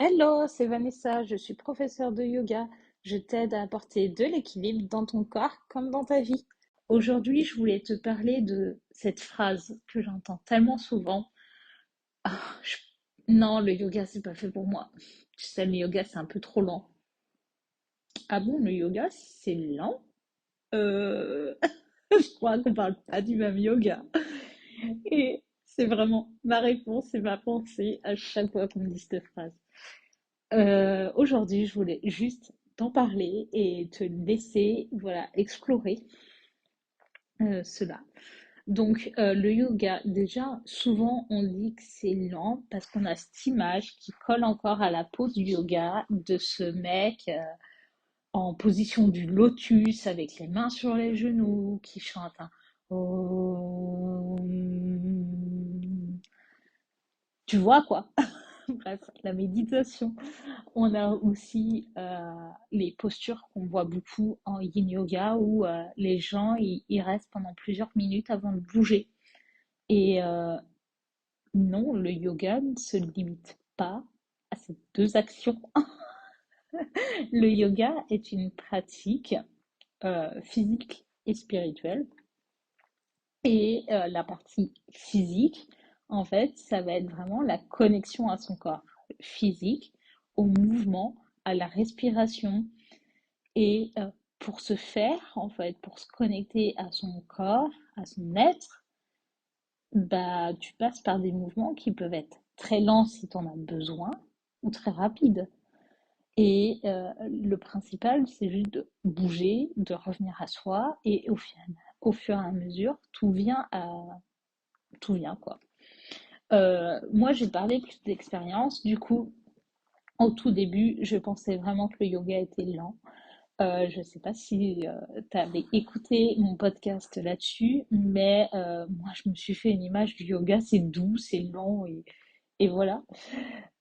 Hello, c'est Vanessa, je suis professeure de yoga. Je t'aide à apporter de l'équilibre dans ton corps comme dans ta vie. Aujourd'hui, je voulais te parler de cette phrase que j'entends tellement souvent. Ah, je- Non, le yoga, c'est pas fait pour moi. Tu sais, le yoga, c'est un peu trop lent. Ah bon, le yoga, c'est lent? Euh... Je crois qu'on parle pas du même yoga. Et c'est vraiment ma réponse et ma pensée à chaque fois qu'on me dit cette phrase. Aujourd'hui, je voulais juste t'en parler et te laisser, voilà, explorer cela. Donc, le yoga, déjà, souvent on dit que c'est lent parce qu'on a cette image qui colle encore à la pose du yoga de ce mec en position du lotus avec les mains sur les genoux qui chante un Om. Tu vois quoi? Bref, la méditation. On a aussi les postures qu'on voit beaucoup en yin yoga où les gens ils restent pendant plusieurs minutes avant de bouger. Et non, le yoga ne se limite pas à ces deux actions. Le yoga est une pratique physique et spirituelle. Et la partie physique, en fait, ça va être vraiment la connexion à son corps physique, au mouvement, à la respiration. Et pour ce faire, en fait, pour se connecter à son corps, à son être, bah, tu passes par des mouvements qui peuvent être très lents si tu en as besoin ou très rapides. Et le principal, c'est juste de bouger, de revenir à soi, et au fur et à mesure, tout vient quoi. Moi, j'ai parlé plus d'expérience. Du coup, au tout début, je pensais vraiment que le yoga était lent. Je ne sais pas si tu avais écouté mon podcast là-dessus, mais moi, je me suis fait une image du yoga, c'est doux, c'est lent, et voilà.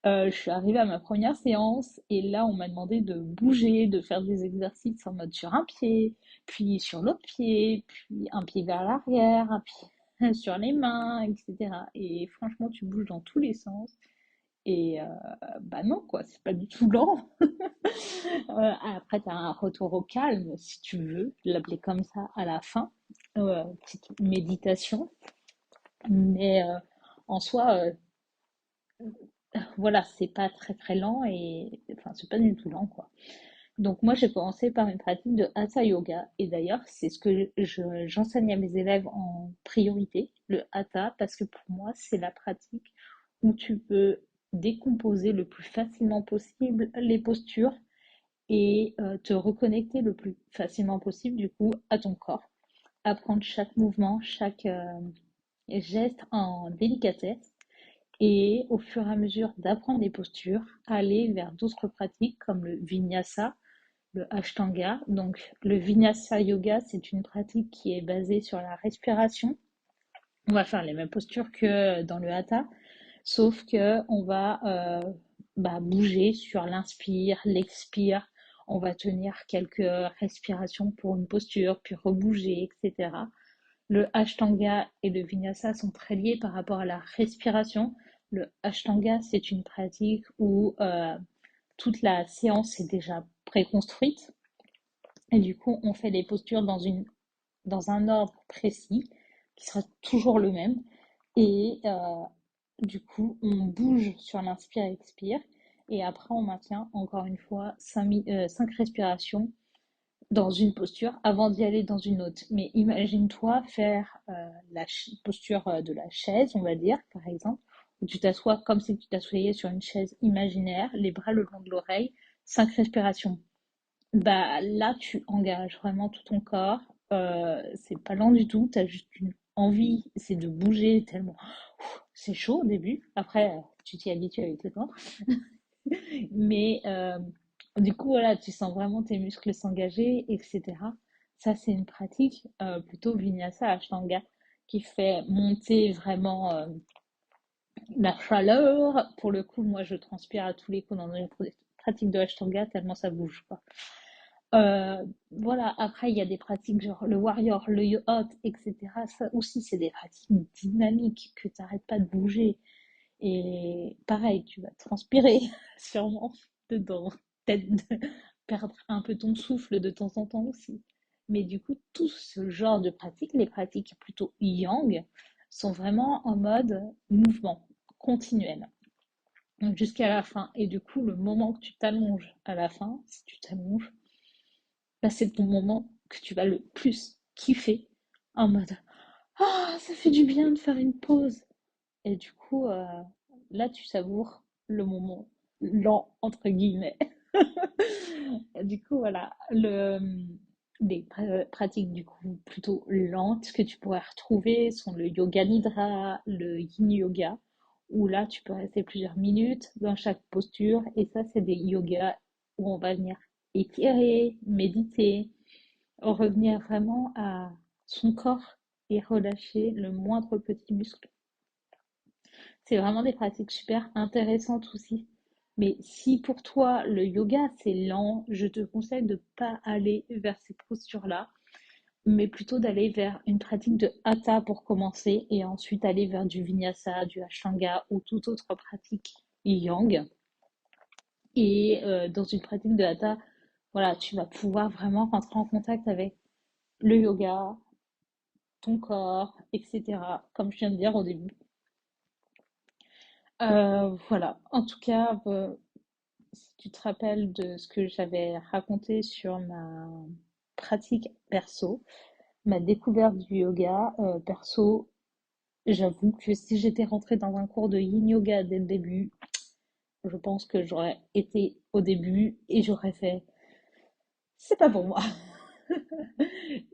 Je suis arrivée à ma première séance, et là, on m'a demandé de bouger, de faire des exercices en mode sur un pied, puis sur l'autre pied, puis un pied vers l'arrière, un pied sur les mains, etc. Et franchement, tu bouges dans tous les sens. Et bah non, quoi, c'est pas du tout lent. Après, tu as un retour au calme, si tu veux l'appeler comme ça, à la fin. Petite méditation. Mais en soi, voilà, c'est pas très très lent et enfin, c'est pas du tout lent, quoi. Donc, moi, j'ai commencé par une pratique de Hatha Yoga. Et d'ailleurs, c'est ce que j'enseigne à mes élèves en priorité, le Hatha, parce que pour moi, c'est la pratique où tu peux décomposer le plus facilement possible les postures et te reconnecter le plus facilement possible du coup à ton corps. Apprendre chaque mouvement, chaque geste en délicatesse et au fur et à mesure d'apprendre des postures, aller vers d'autres pratiques comme le vinyasa, le ashtanga. Donc le vinyasa yoga, c'est une pratique qui est basée sur la respiration. On va faire les mêmes postures que dans le hatha, sauf que on va bouger sur l'inspire, l'expire. On va tenir quelques respirations pour une posture, puis rebouger, etc. Le Ashtanga et le Vinyasa sont très liés par rapport à la respiration. Le Ashtanga, c'est une pratique où toute la séance est déjà préconstruite. Et du coup, on fait les postures dans un ordre précis, qui sera toujours le même. Et du coup, on bouge sur l'inspire et expire. Et après, on maintient encore une fois 5 respirations dans une posture avant d'y aller dans une autre. Mais imagine-toi faire la posture de la chaise, on va dire, par exemple, où tu t'assois comme si tu t'assoyais sur une chaise imaginaire, les bras le long de l'oreille, 5 respirations. Bah là, tu engages vraiment tout ton corps. C'est pas lent du tout. T'as juste une envie, c'est de bouger tellement. C'est chaud au début. Après, tu t'y habitues avec le temps. Mais du coup, voilà, tu sens vraiment tes muscles s'engager, etc. Ça, c'est une pratique plutôt Vinyasa Ashtanga qui fait monter vraiment la chaleur. Pour le coup, moi, je transpire à tous les coups dans une pratique de Ashtanga tellement ça bouge, quoi. Voilà, après, il y a des pratiques genre le warrior, le yacht, etc. Ça aussi, c'est des pratiques dynamiques que tu n'arrêtes pas de bouger. Et pareil, tu vas transpirer sûrement dedans, peut-être perdre un peu ton souffle de temps en temps aussi. Mais du coup, tout ce genre de pratiques, les pratiques plutôt yang, sont vraiment en mode mouvement continuel, donc jusqu'à la fin. Et du coup, le moment que tu t'allonges à la fin, si tu t'allonges, là, c'est ton moment que tu vas le plus kiffer en mode ah, ça fait du bien de faire une pause. Et du coup, là, tu savoures le moment lent, entre guillemets. Du coup, voilà, les pratiques du coup plutôt lentes que tu pourrais retrouver sont le yoga nidra, le yin yoga, où là, tu peux rester plusieurs minutes dans chaque posture. Et ça, c'est des yogas où on va venir étirer, méditer, revenir vraiment à son corps et relâcher le moindre petit muscle. C'est vraiment des pratiques super intéressantes aussi. Mais si pour toi le yoga c'est lent, je te conseille de pas aller vers ces postures-là, mais plutôt d'aller vers une pratique de hatha pour commencer et ensuite aller vers du vinyasa, du ashtanga ou toute autre pratique yang. Et dans une pratique de hatha, voilà, tu vas pouvoir vraiment rentrer en contact avec le yoga, ton corps, etc. Comme je viens de dire au début. Voilà. En tout cas, si tu te rappelles de ce que j'avais raconté sur ma pratique perso, ma découverte du yoga perso, j'avoue que si j'étais rentrée dans un cours de yin yoga dès le début, je pense que j'aurais été au début et j'aurais fait, c'est pas pour moi.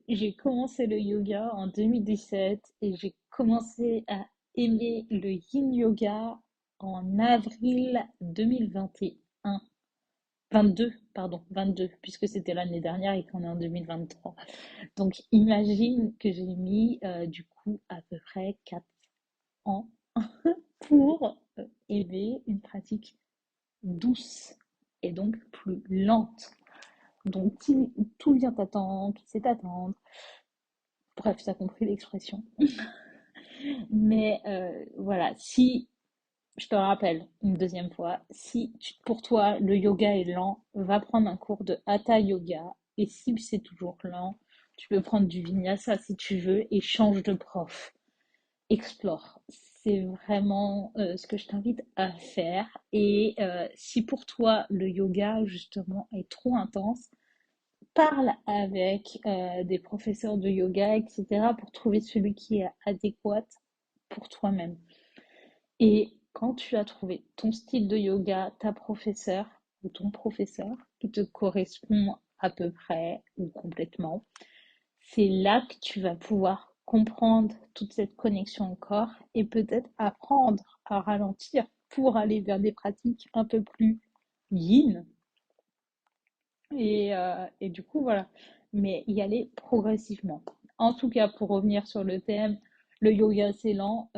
J'ai commencé le yoga en 2017 et j'ai commencé à aimer le yin yoga en avril 2021. 22, pardon, 22, puisque c'était l'année dernière et qu'on est en 2023. Donc imagine que j'ai mis du coup à peu près 4 ans pour aimer une pratique douce et donc plus lente. Donc tout vient t'attendre, qui sait t'attendre. Bref, t'as compris l'expression. Mais voilà, si je te rappelle une deuxième fois, si pour toi le yoga est lent, va prendre un cours de hatha yoga. Et si c'est toujours lent, tu peux prendre du vinyasa si tu veux et change de prof. Explore. C'est vraiment ce que je t'invite à faire. Et si pour toi le yoga justement est trop intense, parle avec des professeurs de yoga, etc. pour trouver celui qui est adéquat pour toi-même. Et quand tu as trouvé ton style de yoga, ta professeure ou ton professeur qui te correspond à peu près ou complètement, c'est là que tu vas pouvoir comprendre toute cette connexion au corps et peut-être apprendre à ralentir pour aller vers des pratiques un peu plus yin. Et du coup, voilà. Mais y aller progressivement. En tout cas, pour revenir sur le thème, le yoga c'est lent.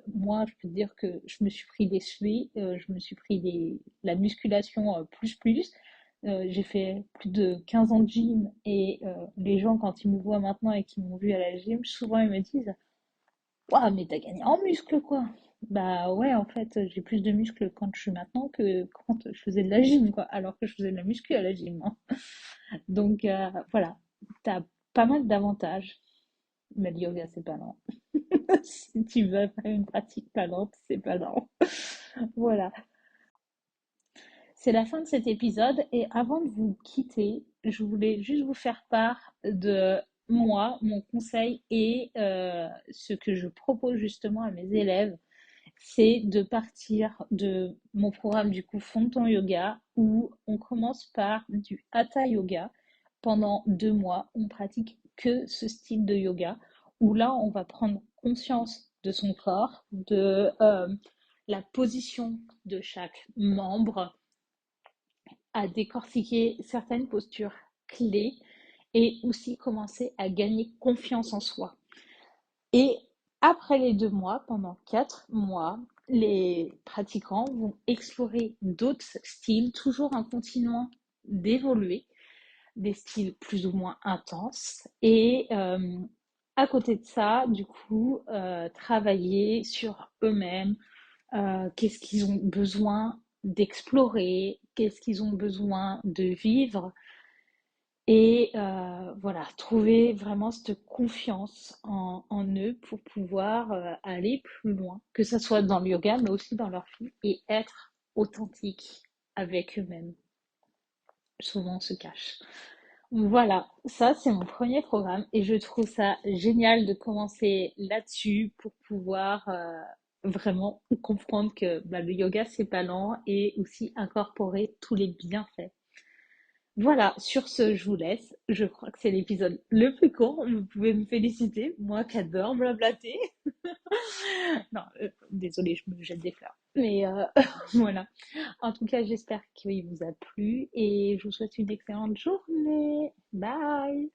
Moi, je peux te dire que je me suis pris des suées, je me suis pris la musculation plus plus. J'ai fait plus de 15 ans de gym et les gens, quand ils me voient maintenant et qu'ils m'ont vu à la gym, souvent ils me disent waouh, mais t'as gagné en muscle quoi! Bah ouais, en fait, j'ai plus de muscles quand je suis maintenant que quand je faisais de la gym quoi, alors que je faisais de la muscu à la gym, hein. Donc voilà, t'as pas mal d'avantages, mais le yoga c'est pas lent. Si tu veux faire une pratique pas lente, c'est pas lent. Voilà, c'est la fin de cet épisode et avant de vous quitter, je voulais juste vous faire part de moi, mon conseil et ce que je propose justement à mes élèves, c'est de partir de mon programme du coup Fond ton yoga où on commence par du hatha yoga. Pendant 2 mois, on pratique que ce style de yoga où là, on va prendre conscience de son corps, de la position de chaque membre, à décortiquer certaines postures clés et aussi commencer à gagner confiance en soi. Et après les 2 mois, pendant 4 mois, les pratiquants vont explorer d'autres styles, toujours en continuant d'évoluer, des styles plus ou moins intenses. Et à côté de ça, du coup, travailler sur eux-mêmes, qu'est-ce qu'ils ont besoin d'explorer, qu'est-ce qu'ils ont besoin de vivre. Et voilà, trouver vraiment cette confiance en eux pour pouvoir aller plus loin, que ce soit dans le yoga, mais aussi dans leur vie, et être authentique avec eux-mêmes. Souvent on se cache. Voilà, ça c'est mon premier programme et je trouve ça génial de commencer là-dessus pour pouvoir vraiment comprendre que bah, le yoga c'est pas lent et aussi incorporer tous les bienfaits. Voilà, sur ce, je vous laisse. Je crois que c'est l'épisode le plus court. Vous pouvez me féliciter, moi qui adore blablater. Non, désolée, je me jette des fleurs. Mais voilà. En tout cas, j'espère qu'il vous a plu et je vous souhaite une excellente journée. Bye!